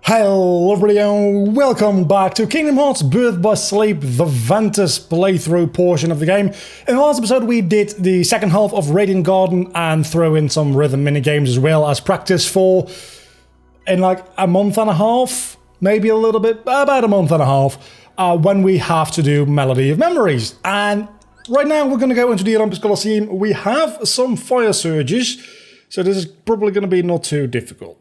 Hello everybody and welcome back to Kingdom Hearts Birth by Sleep, the Ventus playthrough portion of the game. In the last episode we did the second half of Radiant Garden and throw in some rhythm minigames as well as practice for, in like a month and a half, maybe a little bit, about a month and a half, when we have to do Melody of Memories. And right now we're going to go into the Olympus Coliseum. We have some fire surges, so this is probably going to be not too difficult.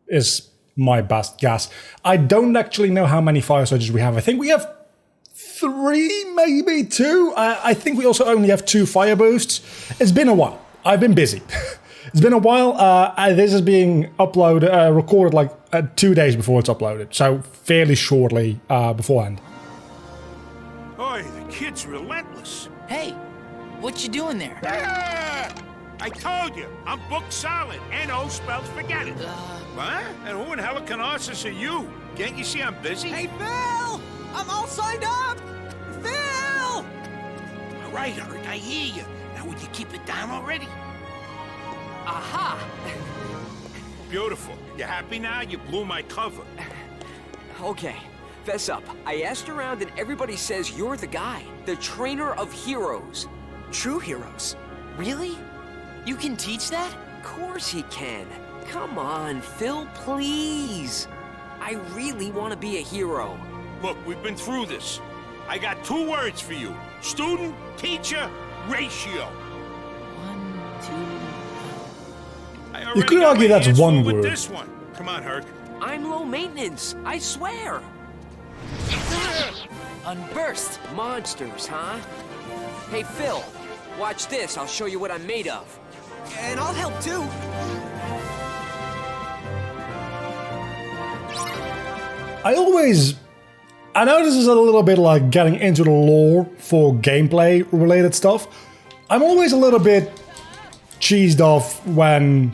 Is my best guess. I don't actually know how many fire surges we have. I think we have 3, maybe 2. I think we also only have 2 fire boosts. It's been a while. I've been busy. It's been a while. This is being uploaded, recorded like 2 days before it's uploaded. So fairly shortly beforehand. Boy, the kid's relentless. Hey, what you doing there? Ah! I told you, I'm booked solid. N-O spells forget it. What? And who in Helicarnassus are you? Can't you see I'm busy? Hey, Phil! I'm all signed up! Phil! All right, Hurt, I hear you. Now would you keep it down already? Aha! Beautiful. You happy now? You blew my cover. Okay, fess up. I asked around and everybody says you're the guy. The trainer of heroes. True heroes. Really? You can teach that? Of course he can. Come on, Phil, please. I really want to be a hero. Look, we've been through this. I got 2 words for you. Student, teacher, ratio. 1, 2... You could argue that's one with word. This one. Come on, Herc. I'm low maintenance, I swear. Unburst. Monsters, huh? Hey, Phil, watch this. I'll show you what I'm made of. And I'll help too. I know this is a little bit like getting into the lore for gameplay related stuff. I'm always a little bit cheesed off when,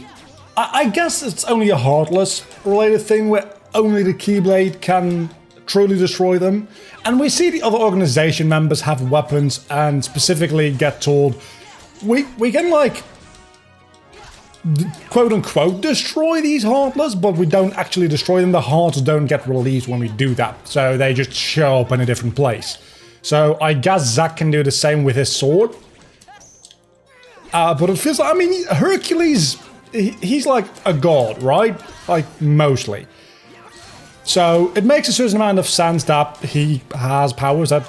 I guess it's only a Heartless related thing where only the Keyblade can truly destroy them. And we see the other organization members have weapons and specifically get told, we can like, quote-unquote destroy these Heartless, but we don't actually destroy them. The hearts don't get released when we do that, so they just show up in a different place. So I guess Zack can do the same with his sword. But it feels like, I mean, Hercules, he's like a god, right? Like, mostly. So it makes a certain amount of sense that he has powers that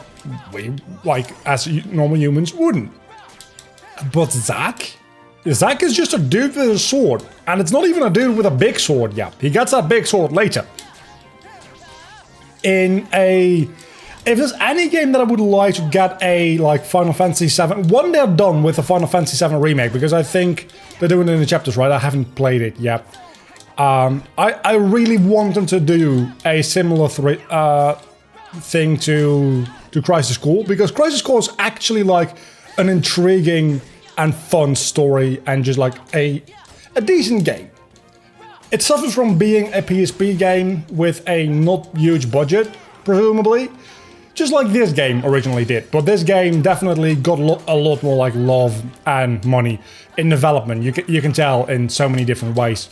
we, like, as normal humans wouldn't. But Zack is just a dude with a sword, and it's not even a dude with a big sword yet. He gets that big sword later. If there's any game that I would like to get a, like, Final Fantasy VII, one they're done with the Final Fantasy VII remake, because I think they're doing it in the chapters, right? I haven't played it yet. I really want them to do a similar thing to Crisis Core, because Crisis Core is actually, like, an intriguing and fun story and just like a decent game. It suffers from being a PSP game with a not huge budget, presumably, just like this game originally did. But this game definitely got a lot more like love and money in development. You can tell in so many different ways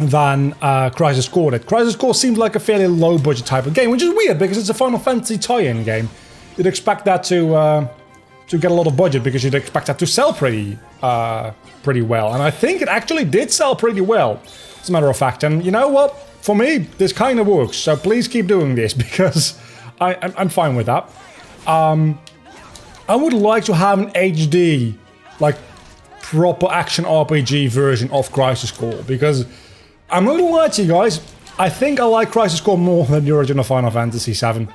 than Crisis Core did. Crisis Core seems like a fairly low budget type of game, which is weird because it's a Final Fantasy tie-in game. You'd expect that to get a lot of budget because you'd expect that to sell pretty well. And I think it actually did sell pretty well, as a matter of fact. And you know what? For me, this kind of works. So please keep doing this because I'm fine with that. I would like to have an HD, like, proper action RPG version of Crisis Core because I'm not gonna lie to you guys, I think I like Crisis Core more than the original Final Fantasy VII.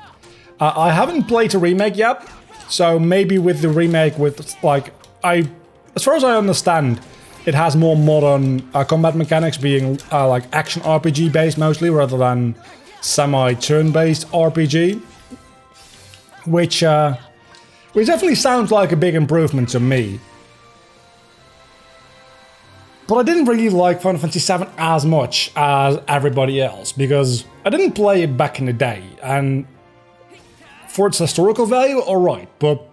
I haven't played the remake yet. So maybe with the remake, with like, as far as I understand, it has more modern combat mechanics, being like action RPG based mostly, rather than semi-turn-based RPG, which definitely sounds like a big improvement to me. But I didn't really like Final Fantasy VII as much as everybody else because I didn't play it back in the day, and for its historical value, alright, but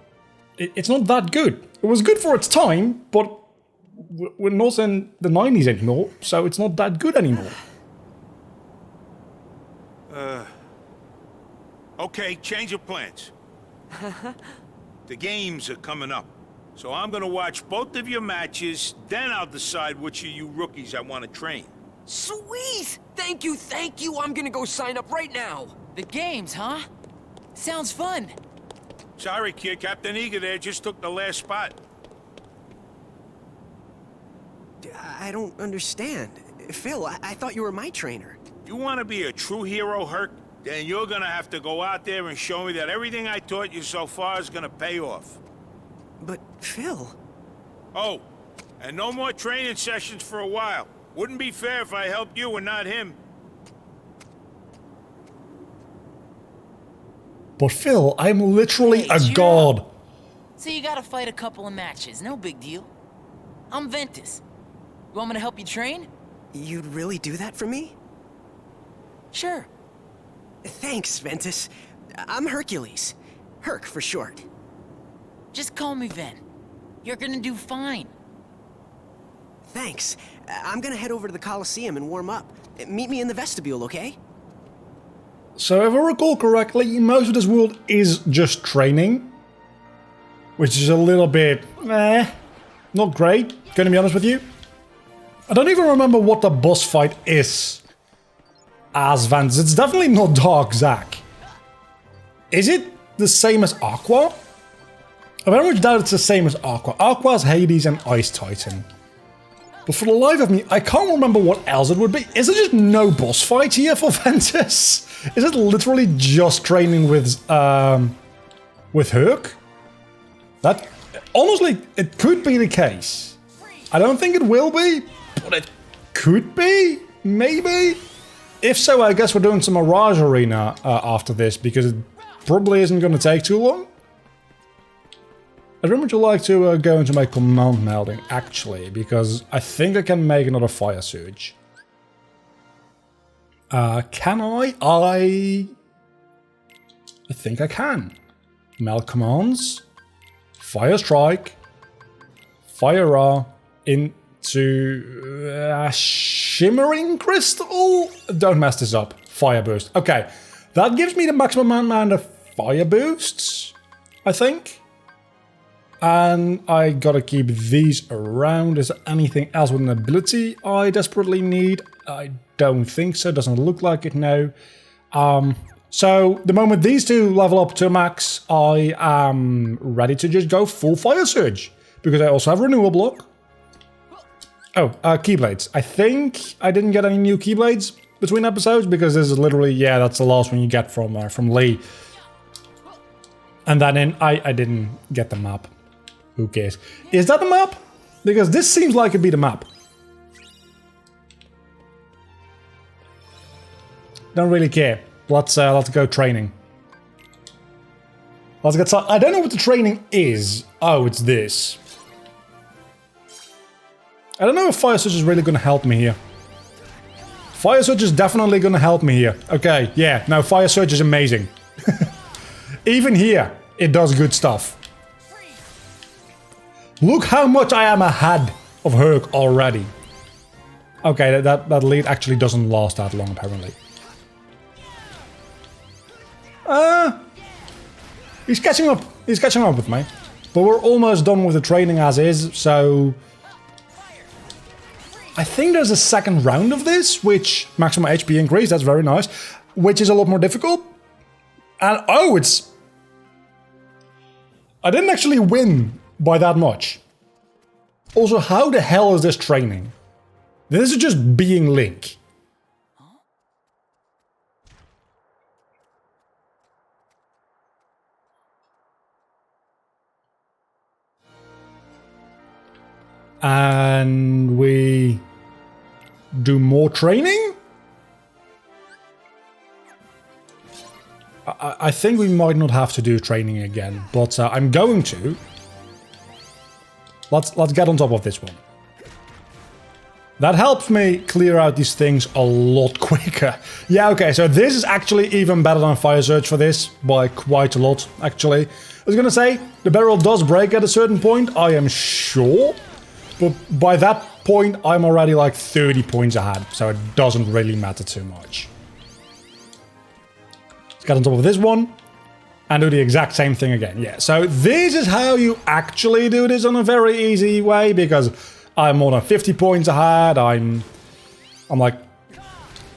it's not that good. It was good for its time, but we're not in the 90s anymore, so it's not that good anymore. Okay, change of plans. The games are coming up. So I'm gonna watch both of your matches, then I'll decide which of you rookies I want to train. Sweet! Thank you, thank you. I'm gonna go sign up right now. The games, huh? Sounds fun. Sorry, kid. Captain Eager there just took the last spot. I don't understand. Phil, I thought you were my trainer. You want to be a true hero, Herc? Then you're gonna have to go out there and show me that everything I taught you so far is gonna pay off. But, Phil... Oh, and no more training sessions for a while. Wouldn't be fair if I helped you and not him. But Phil, I'm literally Hey, a cheer god. up. So you gotta fight a couple of matches, no big deal. I'm Ventus. You want me to help you train? You'd really do that for me? Sure. Thanks, Ventus. I'm Hercules. Herc for short. Just call me Ven. You're gonna do fine. Thanks. I'm gonna head over to the Colosseum and warm up. Meet me in the vestibule, okay? So if I recall correctly, most of this world is just training. Which is a little bit... not great, gonna be honest with you. I don't even remember what the boss fight is as Ventus. It's definitely not Dark Zack. Is it the same as Aqua? I very much doubt it's the same as Aqua. Aqua's Hades and Ice Titan. But for the life of me, I can't remember what else it would be. Is there just no boss fight here for Ventus? Is it literally just training with Herc? That, honestly, it could be the case. I don't think it will be, but it could be, maybe. If so, I guess we're doing some Mirage Arena after this, because it probably isn't going to take too long. I'd very much like to go into my command melding, actually, because I think I can make another Fire Surge. Can I? I think I can. Meld commands. Fire Strike. Fire Ra into Shimmering Crystal? Don't mess this up. Fire Burst. Okay, that gives me the maximum amount of Fire Boosts, I think. And I gotta keep these around. Is there anything else with an ability I desperately need? I don't think so. Doesn't look like it now. So the moment these two level up to max, I am ready to just go full Fire Surge. Because I also have Renewal Block. Oh, Keyblades. I think I didn't get any new Keyblades between episodes. Because this is literally, yeah, that's the last one you get from Lee. And then I didn't get the map. Who cares? Is that the map? Because this seems like it'd be the map. Don't really care. Let's go training. Let's get started. I don't know what the training is. Oh, it's this. I don't know if Fire Surge is really going to help me here. Fire Surge is definitely going to help me here. Okay, yeah. No, Fire Surge is amazing. Even here, it does good stuff. Look how much I am ahead of Herc already. Okay, that lead actually doesn't last that long, apparently. He's catching up. He's catching up with me. But we're almost done with the training as is, so... I think there's a second round of this, which maximum HP increase, that's very nice. Which is a lot more difficult. And oh, it's... I didn't actually win by that much. Also, how the hell is this training? This is just being Link. And we do more training? I think we might not have to do training again, but I'm going to. Let's get on top of this one. That helps me clear out these things a lot quicker. Yeah, okay, so this is actually even better than Fire Surge for this, by quite a lot, actually. I was gonna say, the barrel does break at a certain point, I am sure. But by that point, I'm already like 30 points ahead, so it doesn't really matter too much. Get on top of this one. And do the exact same thing again. Yeah, so this is how you actually do this on a very easy way, because I'm more than 50 points ahead. I'm like,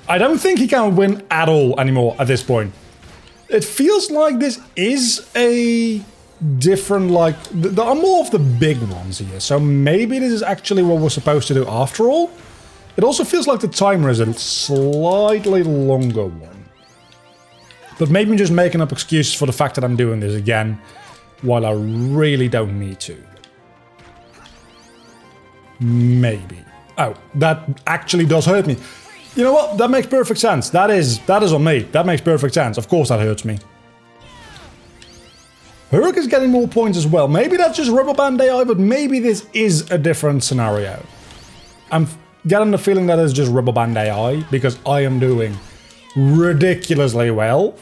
I don't think he can win at all anymore at this point. It feels like this is a different, like, there are more of the big ones here, so maybe this is actually what we're supposed to do after all. It also feels like the timer is a slightly longer one. But maybe I'm just making up excuses for the fact that I'm doing this again, while I really don't need to. Maybe. Oh, that actually does hurt me. You know what? That makes perfect sense. That is on me. That makes perfect sense. Of course that hurts me. Herc is getting more points as well. Maybe that's just Rubber Band AI, but maybe this is a different scenario. I'm getting the feeling that it's just Rubber Band AI, because I am doing ridiculously well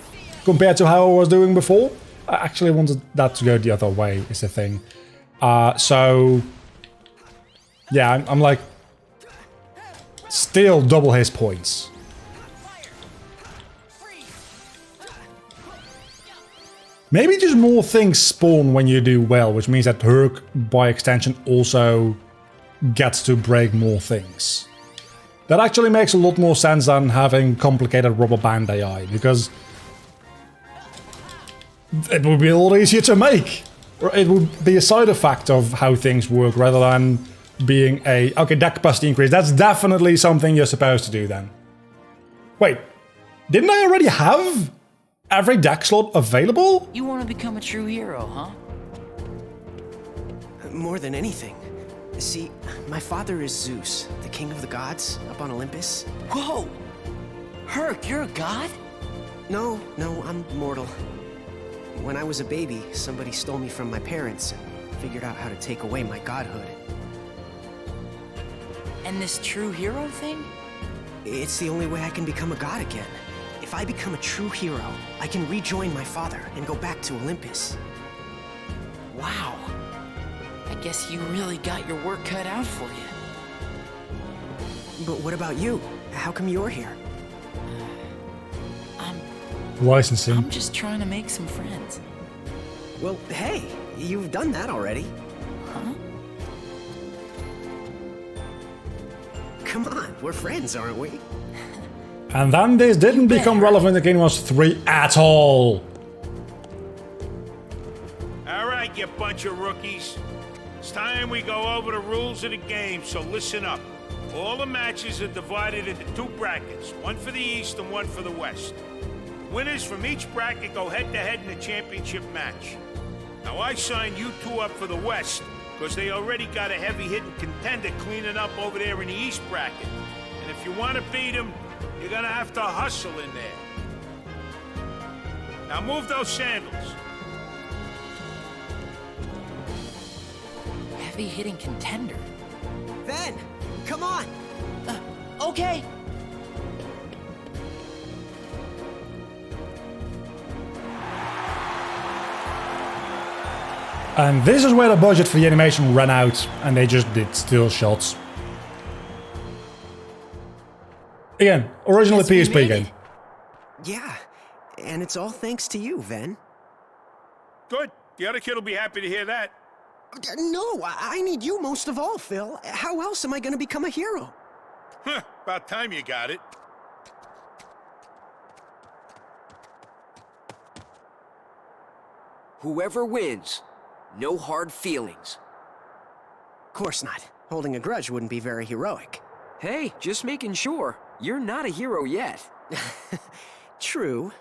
compared to how I was doing before. I actually wanted that to go the other way, is the thing. So yeah, I'm like still double his points. Maybe just more things spawn when you do well, which means that Herc by extension also gets to break more things. That actually makes a lot more sense than having complicated Rubber Band AI, because it would be a lot easier to make. It would be a side effect of how things work rather than being a, okay, deck capacity increase. That's definitely something you're supposed to do then. Wait, didn't I already have every deck slot available? You want to become a true hero, huh? More than anything. See, my father is Zeus, the king of the gods, up on Olympus. Whoa! Herc, you're a god? No, I'm mortal. When I was a baby, somebody stole me from my parents and figured out how to take away my godhood. And this true hero thing? It's the only way I can become a god again. If I become a true hero, I can rejoin my father and go back to Olympus. Wow. I guess you really got your work cut out for you. But what about you? How come you're here? Licensing. I'm just trying to make some friends. Well, hey, you've done that already. Huh? Come on, we're friends, aren't we? And then this didn't become relevant in Kingdom Hearts 3 at all. All right, you bunch of rookies. It's time we go over the rules of the game, so listen up. All the matches are divided into two brackets, one for the East and one for the West. Winners from each bracket go head-to-head in the championship match. Now, I signed you two up for the West, because they already got a heavy-hitting contender cleaning up over there in the East bracket. And if you want to beat them, you're gonna have to hustle in there. Now move those sandals. Heavy-hitting contender. Ven, come on! Okay. And this is where the budget for the animation ran out, and they just did still shots. Again, originally PSP game. Yeah, and it's all thanks to you, Ven. Good. The other kid will be happy to hear that. No, I need you most of all, Phil. How else am I gonna become a hero? Huh, about time you got it. Whoever wins, no hard feelings. Of course not. Holding a grudge wouldn't be very heroic. Hey, just making sure. You're not a hero yet. True.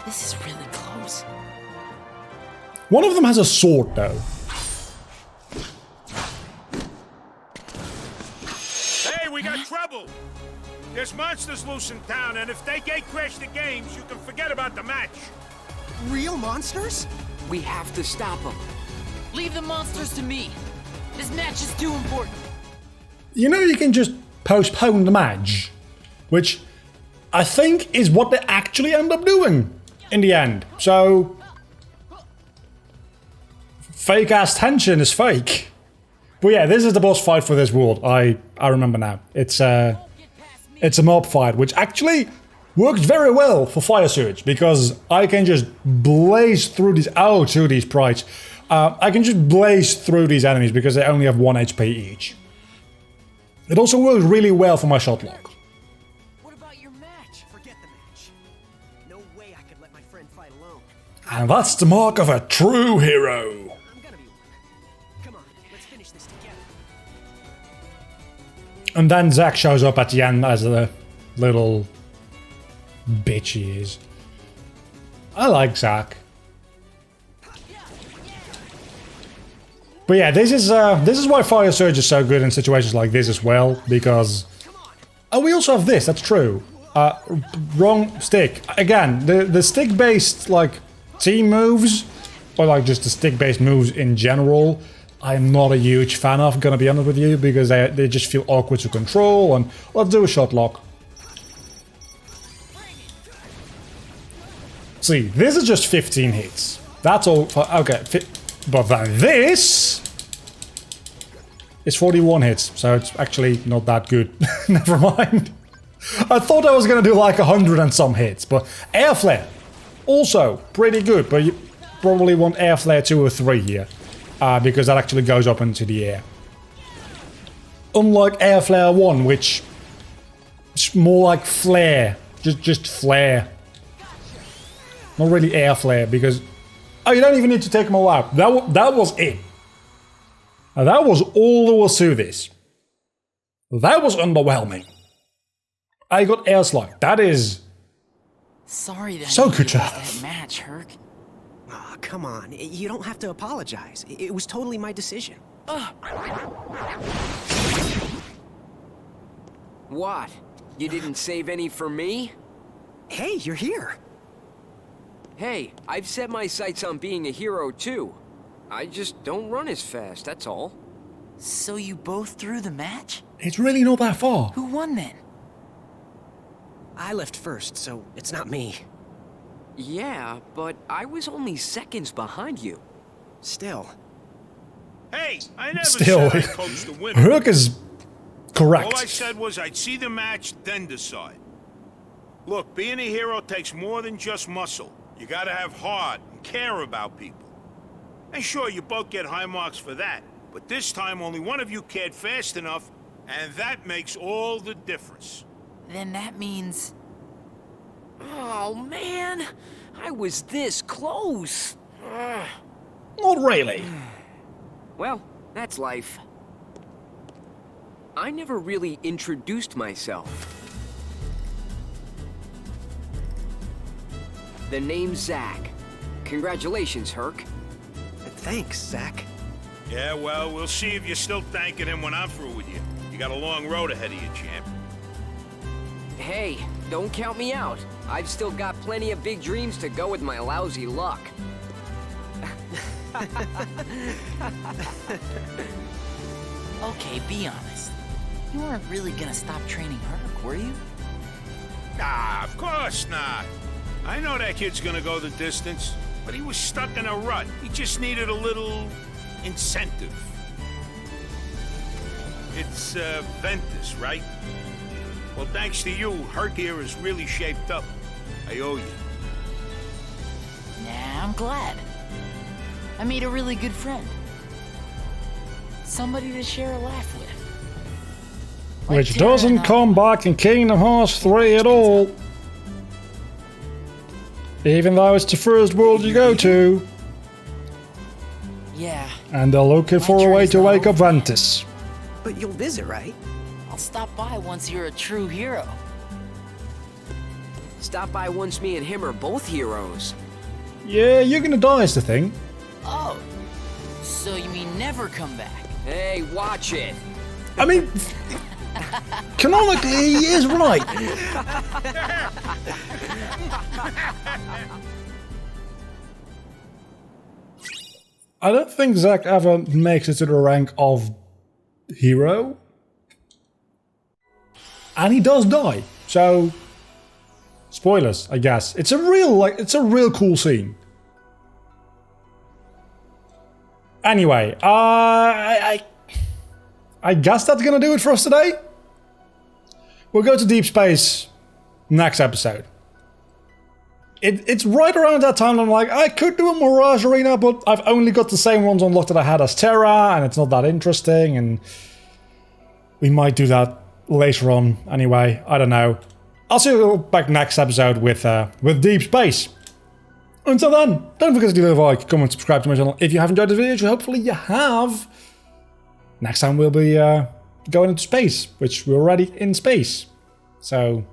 This is really close. One of them has a sword, though. Hey, we got trouble! There's monsters loose in town, and if they gatecrash the games, you can forget about the match. Real monsters? We have to stop them. Leave the monsters to me. This match is too important. You know, you can just postpone the match, which I think is what they actually end up doing in the end. So fake-ass tension is fake. But yeah, this is the boss fight for this world. I remember now. It's a mob fight, which actually works very well for Fire Surge, because I can just blaze through these... Oh, to these sprites. I can just blaze through these enemies because they only have 1 HP each. It also works really well for my shot lock. What about your match? Forget the match. No way I could let my friend fight alone. And that's the mark of a true hero. I'm gonna be one. Come on, let's finish this together. And then Zack shows up at the end as a little bitch he is. I like Zack. But yeah, this is why Fire Surge is so good in situations like this as well, because... Oh, we also have this, that's true. Wrong stick. Again, the stick-based, like, team moves, or like just the stick-based moves in general, I'm not a huge fan of, gonna be honest with you, because they just feel awkward to control, and let's do a shot lock. See, this is just 15 hits. That's all, okay, but then this is 41 hits, so it's actually not that good. Never mind. I thought I was gonna do like 100 and some hits, but Air Flare, also pretty good, but you probably want Air Flare 2 or 3 here, because that actually goes up into the air. Unlike Air Flare 1, which is more like flare, just flare. Not really Air Flare, because... Oh, you don't even need to take them all out. That was it. Now, that was all there was to this. That was underwhelming. I got Air Slug. That is... Sorry that so you good to lost have. that match, Herc. Aw, come on. You don't have to apologize. It was totally my decision. What? You didn't save any for me? Hey, you're here. Hey, I've set my sights on being a hero too. I just don't run as fast, that's all. So you both threw the match? It's really not that far. Who won then? I left first, so it's not me. Yeah, but I was only seconds behind you. Still. Hey, I never Still, said I coached the winner. Herc is correct. All I said was I'd see the match, then decide. Look, being a hero takes more than just muscle. You gotta have heart and care about people. And sure, you both get high marks for that, but this time only one of you cared fast enough, and that makes all the difference. Then that means... Oh man, I was this close. Ugh. Not really. Well, that's life. I never really introduced myself. The name's Zack. Congratulations, Herc. Thanks, Zack. Yeah, well, we'll see if you're still thanking him when I'm through with you. You got a long road ahead of you, champ. Hey, don't count me out. I've still got plenty of big dreams to go with my lousy luck. Okay, be honest. You weren't really gonna stop training Herc, were you? Nah, of course not. I know that kid's gonna go the distance, but he was stuck in a rut. He just needed a little incentive. It's, Ventus, right? Well, thanks to you, Herc here is really shaped up. I owe you. Nah, I'm glad. I made a really good friend. Somebody to share a laugh with. Like Which Terra doesn't and I. come back in Kingdom Hearts 3 at all. Even though it's the first world you go to. Yeah, And they're looking for a way to wake up Ventus. But you'll visit, right? I'll stop by once you're a true hero. Stop by once me and him are both heroes. Yeah, you're gonna die is the thing. Oh, so you mean never come back? Hey, watch it. I mean, canonically he is right. I don't think Zack ever makes it to the rank of hero. And he does die, so spoilers, I guess. It's a real cool scene. Anyway, I guess that's gonna do it for us today. We'll go to deep space next episode. It's right around that time I'm like, I could do a Mirage Arena, but I've only got the same ones unlocked that I had as Terra, and it's not that interesting, and we might do that later on anyway. I don't know. I'll see you back next episode with Deep Space. Until then, don't forget to leave a like, comment, subscribe to my channel if you have enjoyed the video, which hopefully you have. Next time we'll be going into space, which we're already in space. So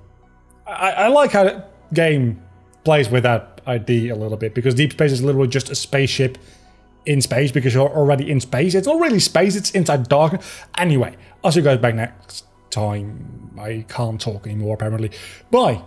I like how the game plays with that idea a little bit, because Deep Space is literally just a spaceship in space because you're already in space. It's not really space, it's inside darkness. Anyway, I'll see you guys back next time. I can't talk anymore apparently. Bye.